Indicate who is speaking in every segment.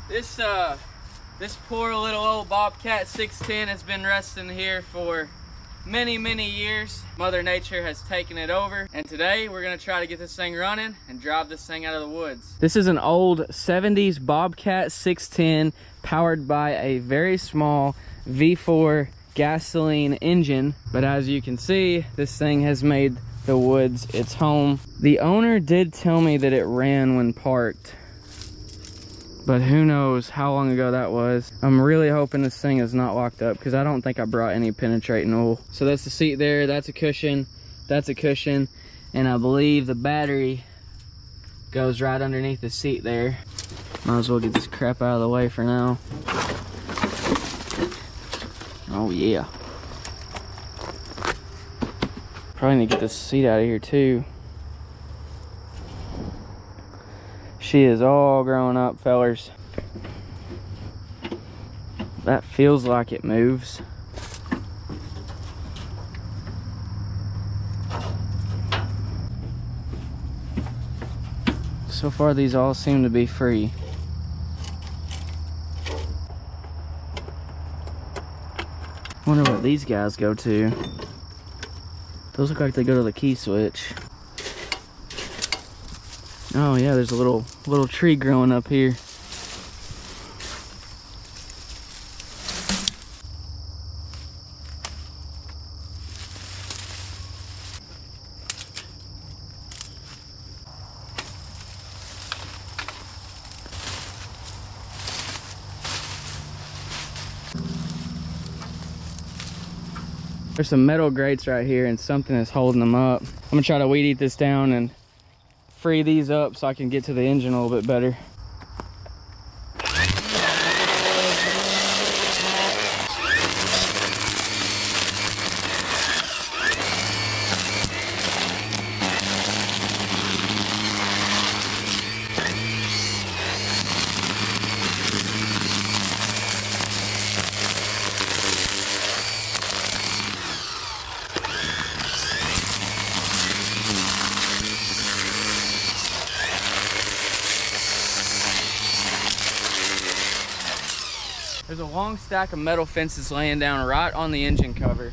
Speaker 1: This poor little old Bobcat 610 has been resting here for many years. Mother Nature has taken it over, and today we're gonna try to get this thing running and drive this thing out of the woods. This is an old 70s Bobcat 610 powered by a very small V4 gasoline engine, but as you can see, this thing has made the woods its home. The owner did tell me that it ran when parked, but who knows how long ago that was. I'm really hoping this thing is not locked up because I don't think I brought any penetrating oil. So that's the seat there, that's a cushion, and I believe the battery goes right underneath the seat there. Might as well get this crap out of the way for now. Oh yeah. Probably need to get this seat out of here too. She is all grown up, fellers. That feels like it moves. So far, these all seem to be free. Wonder what these guys go to. Those look like they go to the key switch. Oh yeah, there's a little tree growing up here. There's some metal grates right here and something is holding them up. I'm gonna try to weed eat this down and free these up so I can get to the engine a little bit better. There's a long stack of metal fences laying down right on the engine cover.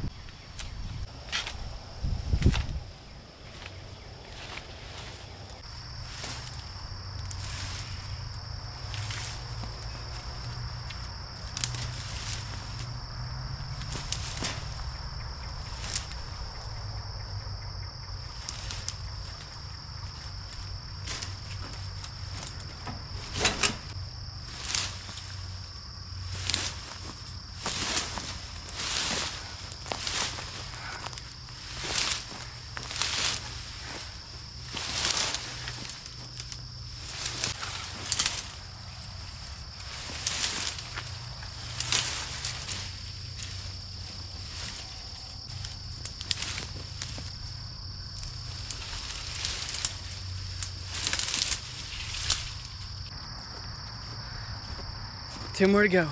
Speaker 1: Two more to go.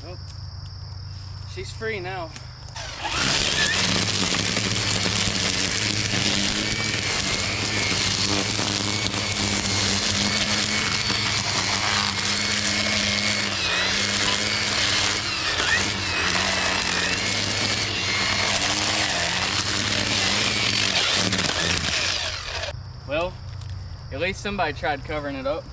Speaker 1: Oh, she's free now. Well, at least somebody tried covering it up.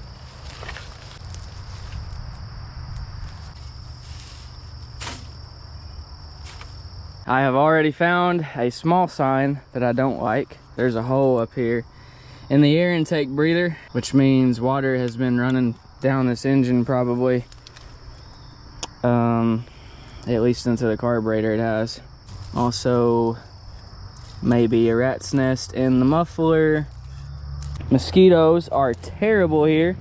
Speaker 1: I have already found a small sign that I don't like. There's a hole up here in the air intake breather, which means water has been running down this engine probably. At least into the carburetor it has. Also, maybe a rat's nest in the muffler. Mosquitoes are terrible here,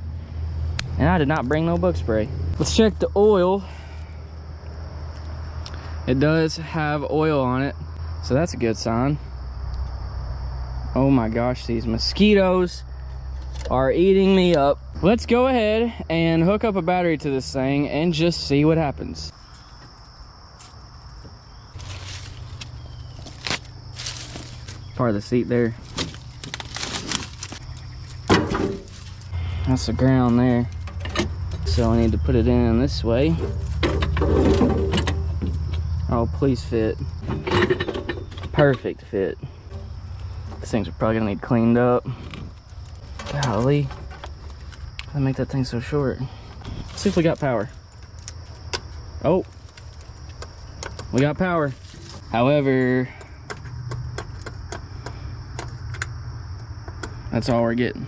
Speaker 1: and I did not bring no bug spray. Let's check the oil. It does have oil on it, so that's a good sign. Oh my gosh, these mosquitoes are eating me up. Let's go ahead and hook up a battery to this thing and just see what happens. Part of the seat there. That's the ground there. So I need to put it in this way. Oh, please fit. Perfect fit. These things are probably gonna need cleaned up. Golly. Why make that thing so short? Let's see if we got power. Oh. We got power. However, that's all we're getting.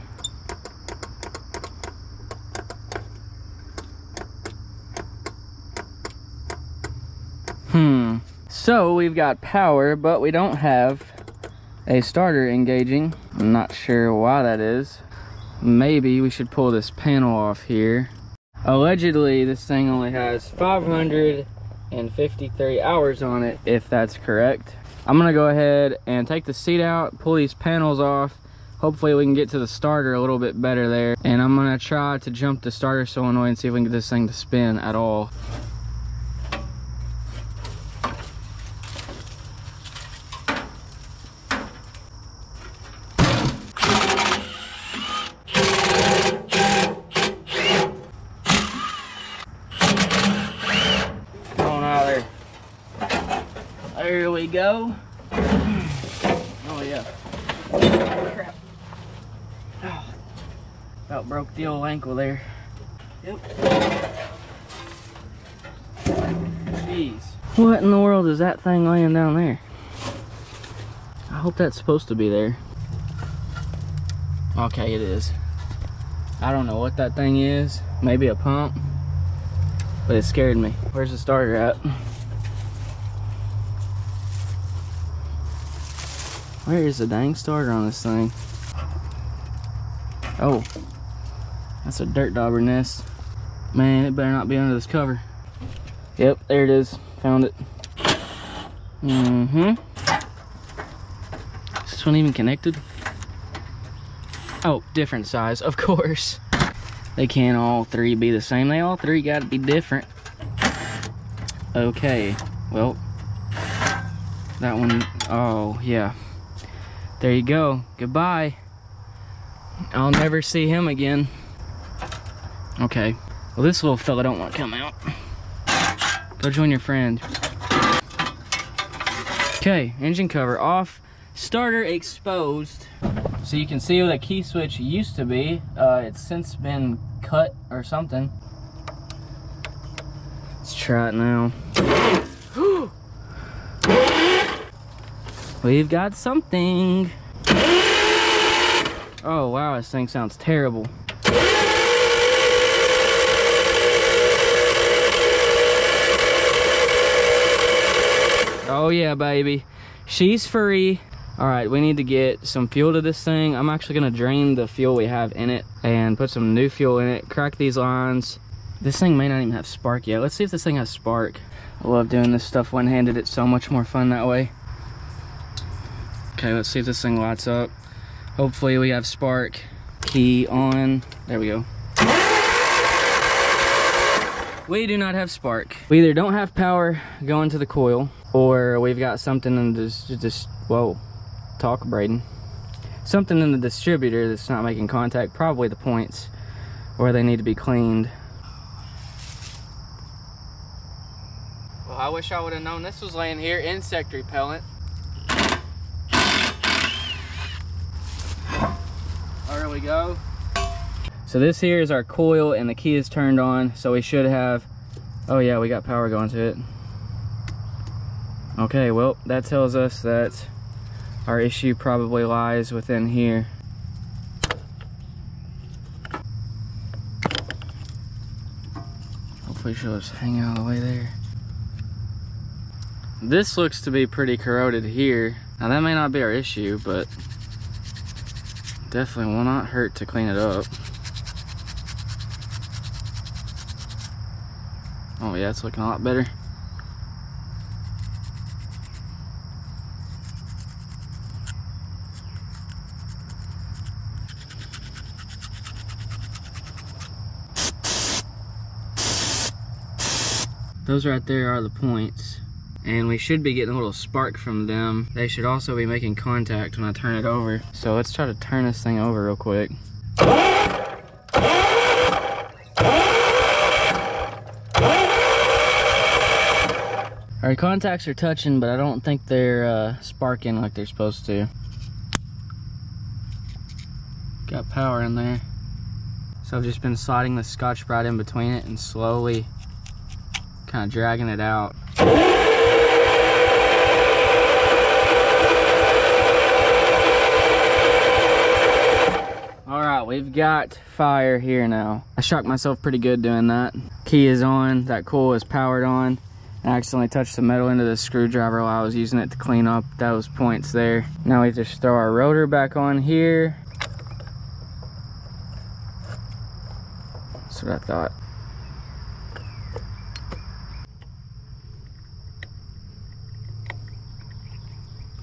Speaker 1: So we've got power, but we don't have a starter engaging. I'm not sure why that is. Maybe we should pull this panel off here. Allegedly, this thing only has 553 hours on it, if that's correct. I'm gonna go ahead and take the seat out, pull these panels off. Hopefully we can get to the starter a little bit better there. And I'm gonna try to jump the starter solenoid and see if we can get this thing to spin at all. There we go. Oh yeah. Crap. Oh, about broke the old ankle there. Yep. Jeez. What in the world is that thing laying down there? I hope that's supposed to be there. Okay, it is. I don't know what that thing is. Maybe a pump. But it scared me. Where's the starter at? Where is the dang starter on this thing? Oh, that's a dirt dauber nest. Man, it better not be under this cover. Yep, there it is. Found it. Is this one even connected? Oh, different size, of course. They can't all three be the same. They all three got to be different. Okay, well, that one, oh yeah. There you go. Goodbye. I'll never see him again. Okay. Well, this little fella don't want to come out. Go join your friend. Okay, engine cover off. Starter exposed. So you can see where the key switch used to be. It's since been cut or something. Let's try it now. We've got something. Oh wow, this thing sounds terrible. Oh yeah, baby. She's free. All right, we need to get some fuel to this thing. I'm actually gonna drain the fuel we have in it and put some new fuel in it, crack these lines. This thing may not even have spark yet. Let's see if this thing has spark. I love doing this stuff one-handed. It's so much more fun that way. Okay, let's see if this thing lights up. Hopefully we have spark. Key on. There we go. We do not have spark. We either don't have power going to the coil, or we've got something in this whoa, talk Braden. Something in the distributor that's not making contact, probably the points, where they need to be cleaned. Well, I wish I would have known this was laying here. Insect repellent. There we go. So this here is our coil and the key is turned on, so we should have, oh yeah, we got power going to it. Okay, well, that tells us that our issue probably lies within here. Hopefully she'll just hang out all the way there. This looks to be pretty corroded here. Now that may not be our issue, but definitely will not hurt to clean it up. Oh yeah, it's looking a lot better. Those right there are the points. And we should be getting a little spark from them. They should also be making contact when I turn it over. So let's try to turn this thing over real quick. Our contacts are touching, but I don't think they're sparking like they're supposed to. Got power in there. So I've just been sliding the Scotch-Brite in between it and slowly kind of dragging it out. Alright, we've got fire here now. I shocked myself pretty good doing that. Key is on, that coil is powered on. I accidentally touched the metal end of the screwdriver while I was using it to clean up those points there. Now we just throw our rotor back on here. That's what I thought.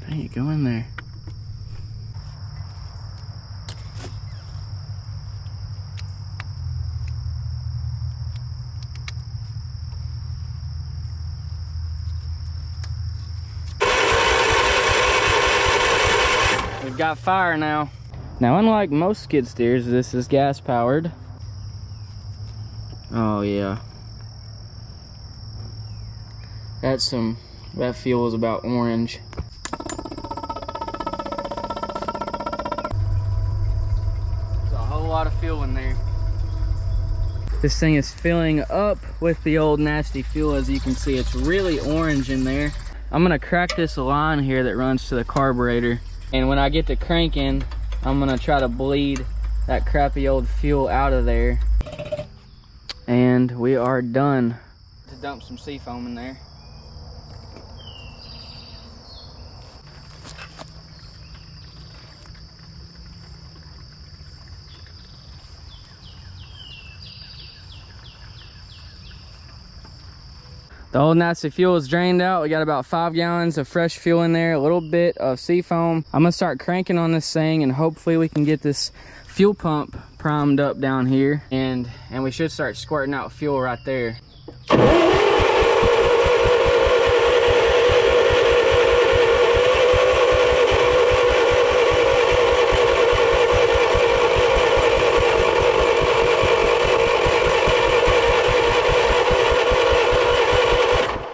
Speaker 1: There you go in there. We've got fire now. Now, unlike most skid steers, this is gas powered. Oh yeah. That fuel is about orange. There's a whole lot of fuel in there. This thing is filling up with the old nasty fuel. As you can see, it's really orange in there. I'm gonna crack this line here that runs to the carburetor. And when I get to cranking, I'm gonna try to bleed that crappy old fuel out of there. And we are done. To dump some seafoam in there. The old nasty fuel is drained out. We got about 5 gallons of fresh fuel in there, a little bit of seafoam. I'm gonna start cranking on this thing and hopefully we can get this fuel pump primed up down here and we should start squirting out fuel right there.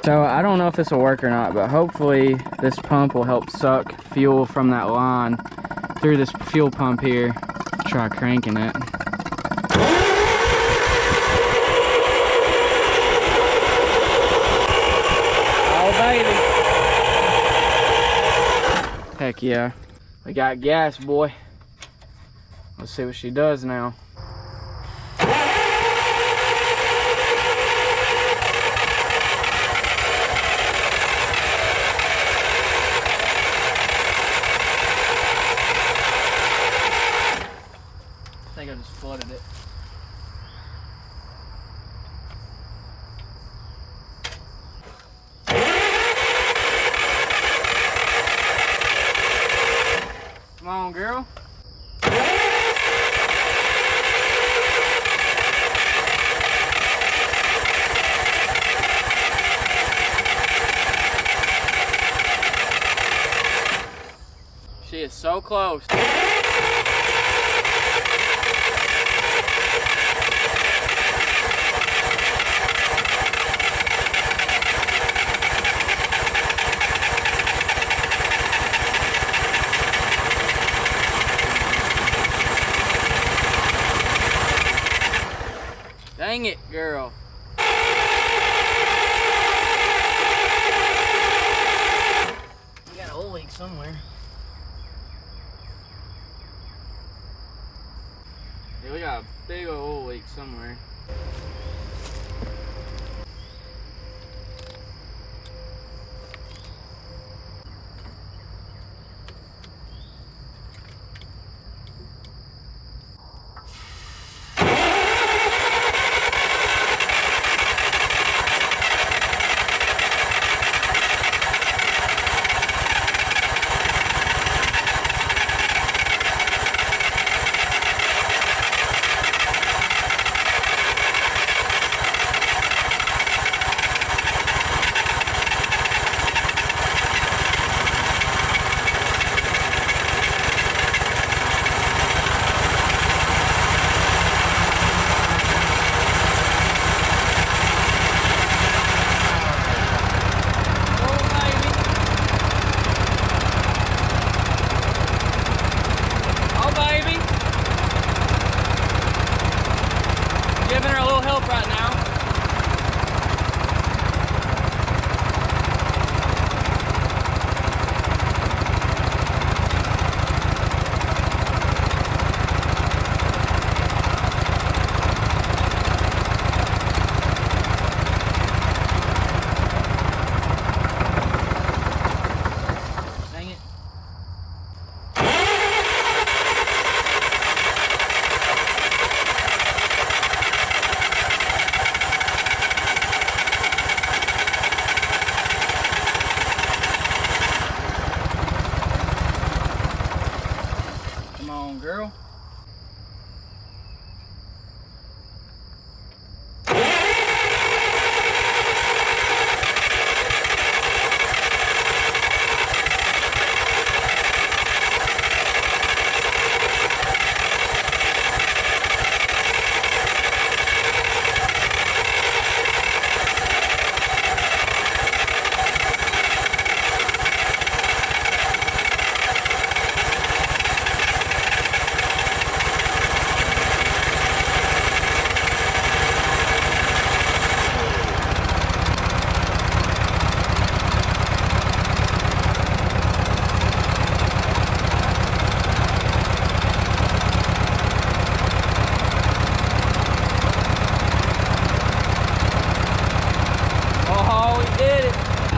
Speaker 1: So I don't know if this will work or not, but hopefully this pump will help suck fuel from that line through this fuel pump here. Try cranking it. Oh baby. Heck yeah. We got gas, boy. Let's see what she does now. I think I just flooded it. Come on, girl. She is so close. Dang it, girl. We got an oil leak somewhere. Yeah, we got a big oil leak somewhere.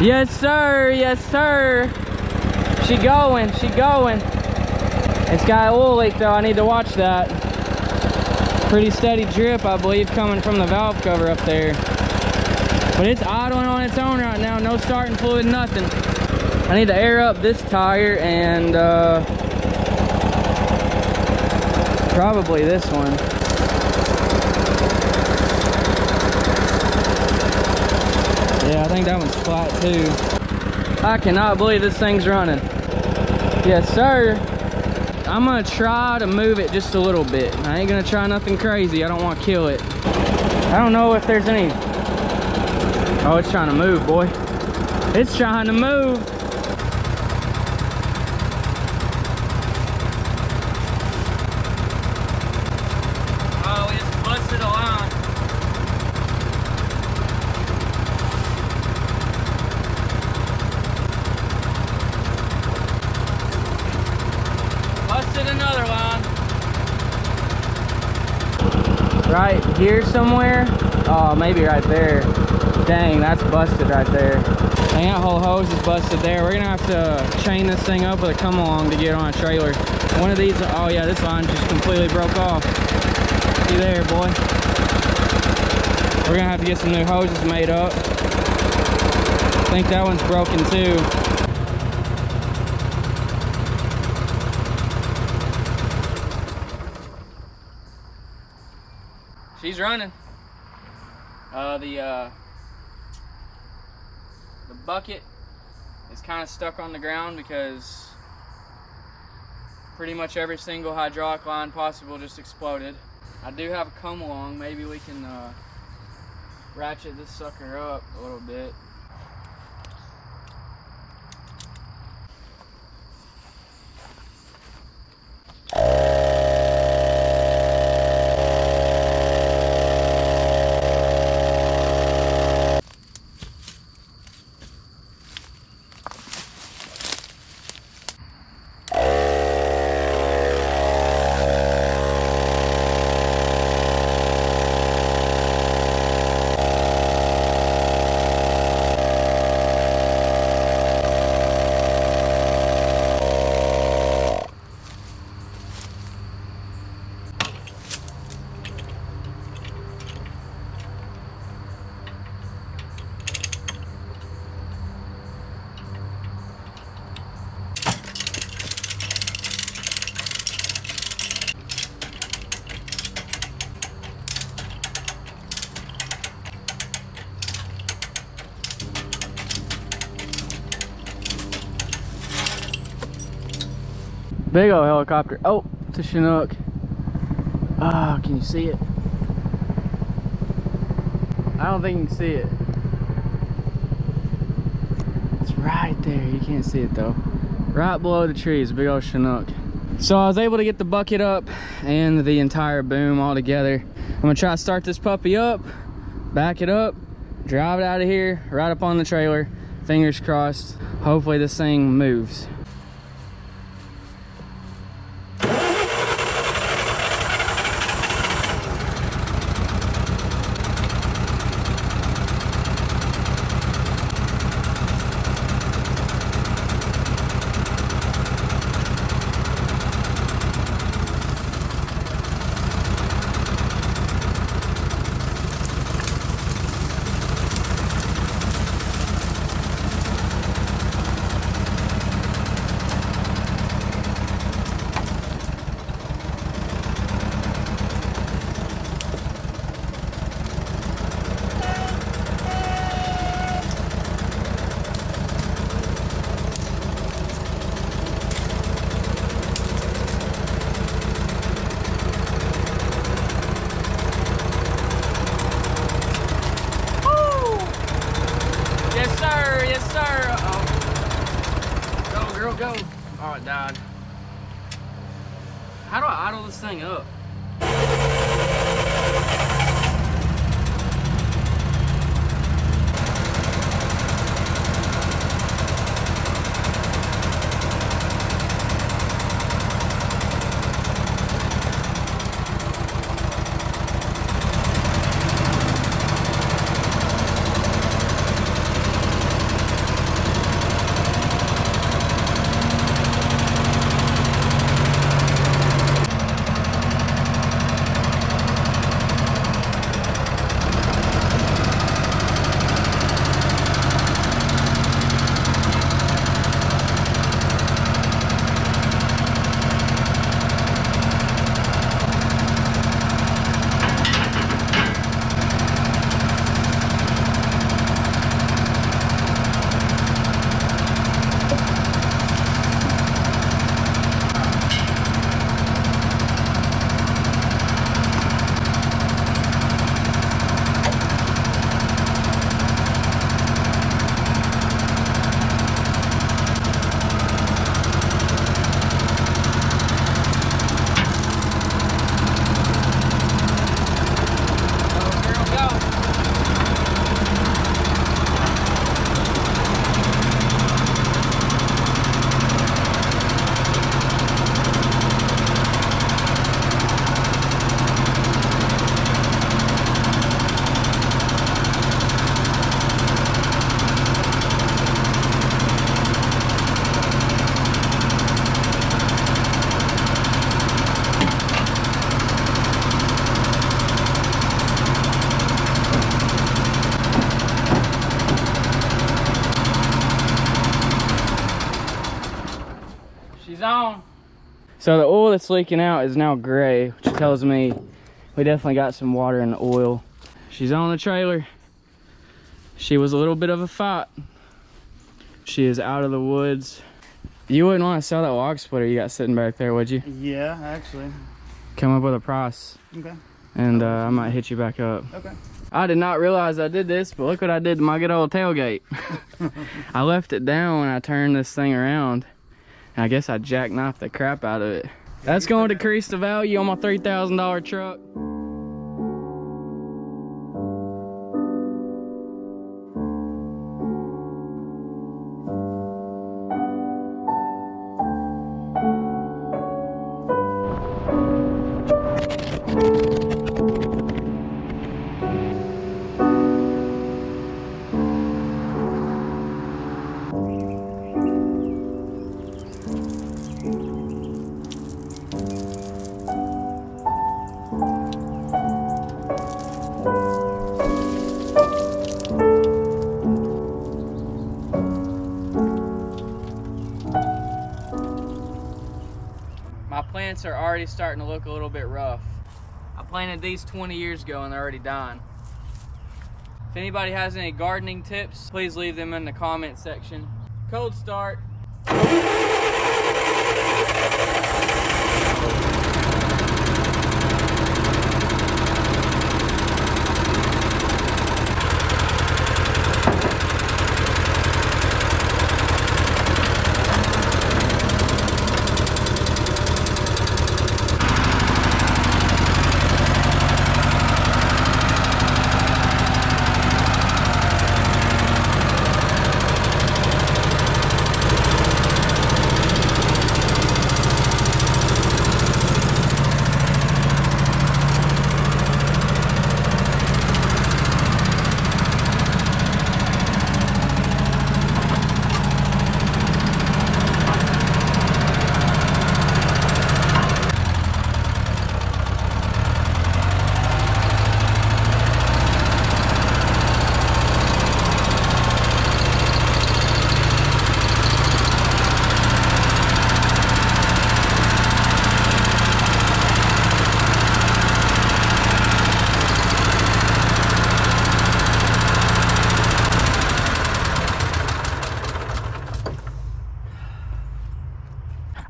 Speaker 1: Yes, sir. Yes, sir. She going. She going. It's got an oil leak, though. I need to watch that. Pretty steady drip, I believe, coming from the valve cover up there. But it's idling on its own right now. No starting fluid, nothing. I need to air up this tire and probably this one. Yeah, I think that one's flat too. I cannot believe this thing's running. Yes, sir. I'm gonna try to move it just a little bit. I ain't gonna try nothing crazy. I don't want to kill it. I don't know if there's any... Oh, it's trying to move, boy. It's trying to move. Oh, it's busted a line. Busted another line. Right here somewhere. Oh, maybe right there. Dang, that's busted right there. Dang, that whole hose is busted there. We're gonna have to chain this thing up with a come along to get on a trailer. One of these, oh yeah, this line just completely broke off. See there, boy. We're gonna have to get some new hoses made up. I think that one's broken too. She's running. The bucket is kind of stuck on the ground because pretty much every single hydraulic line possible just exploded. I do have a come along. Maybe we can ratchet this sucker up a little bit. Big old helicopter. Oh, it's a Chinook. Ah, oh, can you see it? I don't think you can see it. It's right there. You can't see it though. Right below the trees, big old Chinook. So I was able to get the bucket up and the entire boom all together. I'm gonna try to start this puppy up, back it up, drive it out of here, right up on the trailer. Fingers crossed. Hopefully this thing moves. Go. Oh, it died. How do I idle this thing up? on. So the oil that's leaking out is now gray, which tells me we definitely got some water in the oil. She's on the trailer. She was a little bit of a fight. She is out of the woods. You wouldn't want to sell that log splitter you got sitting back there, would you?
Speaker 2: Yeah, actually.
Speaker 1: Come up with a price.
Speaker 2: Okay.
Speaker 1: And I might hit you back up.
Speaker 2: Okay.
Speaker 1: I did not realize I did this, but look what I did to my good old tailgate. I left it down when I turned this thing around. And I guess I jackknifed the crap out of it. That's going to decrease the value on my $3,000 truck. My plants are already starting to look a little bit rough. I planted these 20 years ago and they're already dying. If anybody has any gardening tips, please leave them in the comment section. Cold start.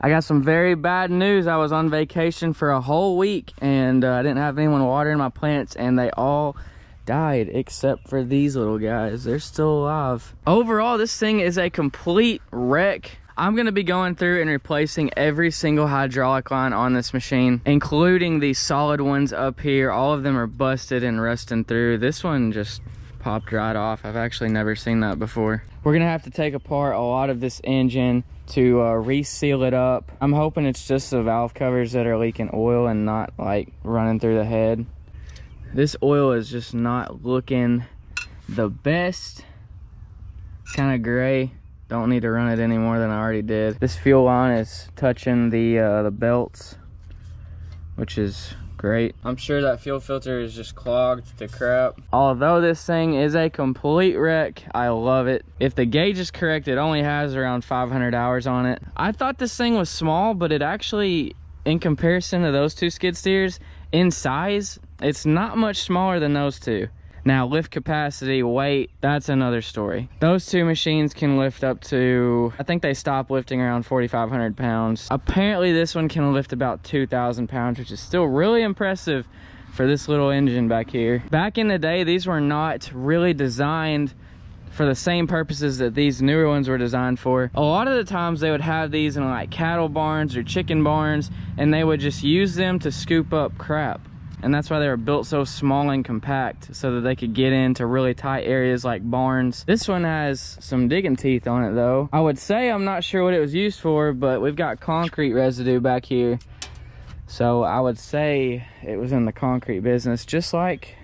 Speaker 1: I got some very bad news. I was on vacation for a whole week and I didn't have anyone watering my plants and they all died except for these little guys. They're still alive. Overall, this thing is a complete wreck. I'm gonna be going through and replacing every single hydraulic line on this machine, including these solid ones up here. All of them are busted and rusting through. This one just popped right off. I've actually never seen that before. We're gonna have to take apart a lot of this engine to reseal it up. I'm hoping it's just the valve covers that are leaking oil and not like running through the head. This oil is just not looking the best. Kind of gray. Don't need to run it any more than I already did. This fuel line is touching the belts, which is great. I'm sure that fuel filter is just clogged to crap. Although this thing is a complete wreck, I love it. If the gauge is correct, it only has around 500 hours on it. I thought this thing was small, but it actually, in comparison to those two skid steers, in size, it's not much smaller than those two. Now, lift capacity, weight, that's another story. Those two machines can lift up to, I think they stop lifting around 4,500 pounds. Apparently this one can lift about 2,000 pounds, which is still really impressive for this little engine back here. Back in the day, these were not really designed for the same purposes that these newer ones were designed for. A lot of the times they would have these in like cattle barns or chicken barns, and they would just use them to scoop up crap. And that's why they were built so small and compact, so that they could get into really tight areas like barns. This one has some digging teeth on it though. I would say I'm not sure what it was used for, but we've got concrete residue back here. So I would say it was in the concrete business, just like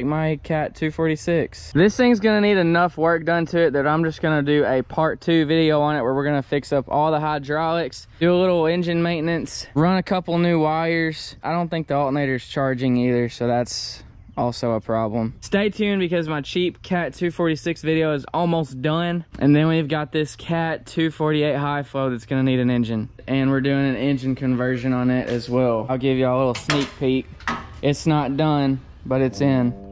Speaker 1: my Cat 246. This thing's gonna need enough work done to it that I'm just gonna do a part 2 video on it where we're gonna fix up all the hydraulics, do a little engine maintenance, run a couple new wires. I don't think the alternator's charging either, so that's also a problem. Stay tuned because my cheap Cat 246 video is almost done. And then we've got this Cat 248 high flow that's gonna need an engine. And we're doing an engine conversion on it as well. I'll give y'all a little sneak peek. It's not done, but it's in.